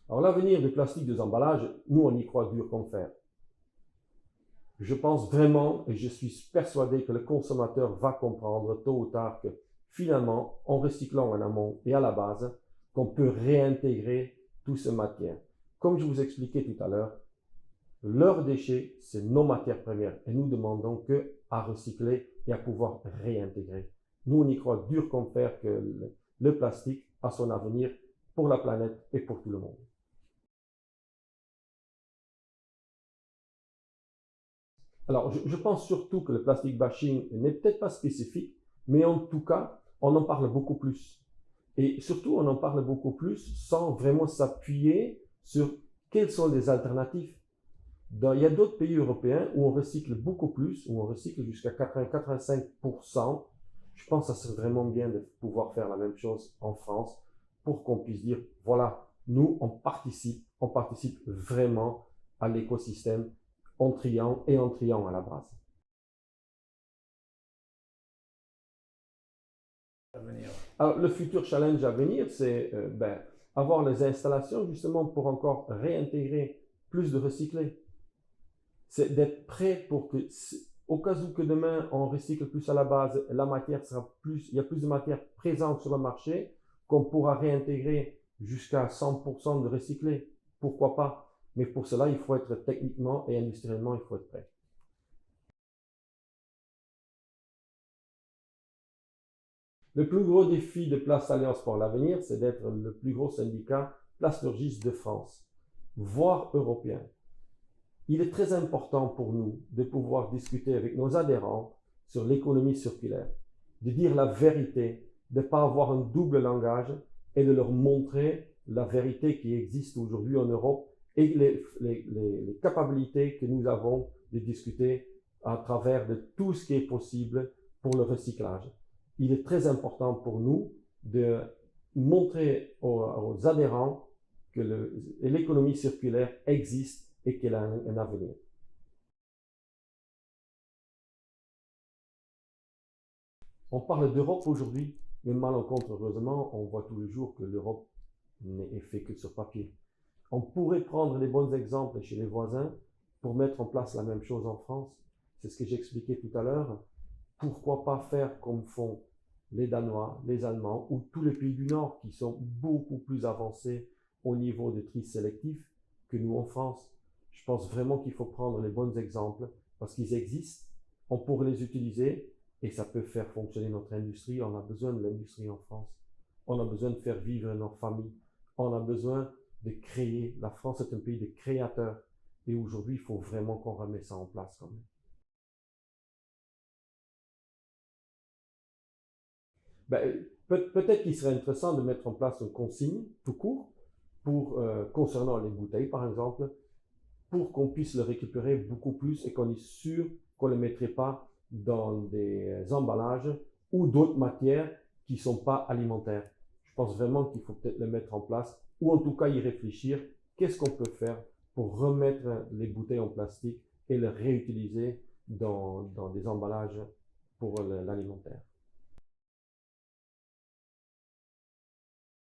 Alors l'avenir du plastique des emballages, nous on y croit dur comme fer. Je pense vraiment et je suis persuadé que le consommateur va comprendre tôt ou tard que finalement, en recyclant en amont et à la base, qu'on peut réintégrer toute cette matière. Comme je vous expliquais tout à l'heure, leurs déchets, c'est nos matières premières et nous demandons que à recycler et à pouvoir réintégrer. Nous, on y croit dur comme fer que le plastique a son avenir pour la planète et pour tout le monde. Alors, je pense surtout que le plastic bashing n'est peut-être pas spécifique, mais en tout cas, on en parle beaucoup plus. Et surtout, on en parle beaucoup plus sans vraiment s'appuyer sur quelles sont les alternatives. Il y a d'autres pays européens où on recycle beaucoup plus, où on recycle jusqu'à 80-85%. Je pense que ça serait vraiment bien de pouvoir faire la même chose en France pour qu'on puisse dire, voilà, nous, on participe vraiment à l'écosystème en triant à la base. Alors, le futur challenge à venir, c'est avoir les installations justement pour encore réintégrer plus de recyclés. C'est d'être prêt pour que, au cas où que demain on recycle plus à la base, la matière sera plus, il y a plus de matière présente sur le marché qu'on pourra réintégrer jusqu'à 100% de recyclés. Pourquoi pas? Mais pour cela, il faut être techniquement et industriellement, il faut être prêt. Le plus gros défi de Place Alliance pour l'avenir, c'est d'être le plus gros syndicat plasturgiste de France, voire européen. Il est très important pour nous de pouvoir discuter avec nos adhérents sur l'économie circulaire, de dire la vérité, de ne pas avoir un double langage et de leur montrer la vérité qui existe aujourd'hui en Europe et les capacités que nous avons de discuter à travers de tout ce qui est possible pour le recyclage. Il est très important pour nous de montrer aux adhérents que l'économie circulaire existe et qu'elle a un avenir. On parle d'Europe aujourd'hui, mais malencontreusement, on voit tous les jours que l'Europe n'est fait que sur papier. On pourrait prendre les bons exemples chez les voisins pour mettre en place la même chose en France. C'est ce que j'expliquais tout à l'heure. Pourquoi pas faire comme font les Danois, les Allemands ou tous les pays du Nord qui sont beaucoup plus avancés au niveau de tri sélectif que nous en France. Je pense vraiment qu'il faut prendre les bons exemples parce qu'ils existent, on pourrait les utiliser et ça peut faire fonctionner notre industrie. On a besoin de l'industrie en France. On a besoin de faire vivre nos familles. On a besoin de créer. La France est un pays de créateurs et aujourd'hui, il faut vraiment qu'on remette ça en place quand même. Peut-être qu'il serait intéressant de mettre en place une consigne tout court pour, concernant les bouteilles, par exemple, pour qu'on puisse le récupérer beaucoup plus et qu'on est sûr qu'on ne le mettrait pas dans des emballages ou d'autres matières qui ne sont pas alimentaires. Je pense vraiment qu'il faut peut-être le mettre en place ou en tout cas y réfléchir. Qu'est-ce qu'on peut faire pour remettre les bouteilles en plastique et les réutiliser dans des emballages pour l'alimentaire?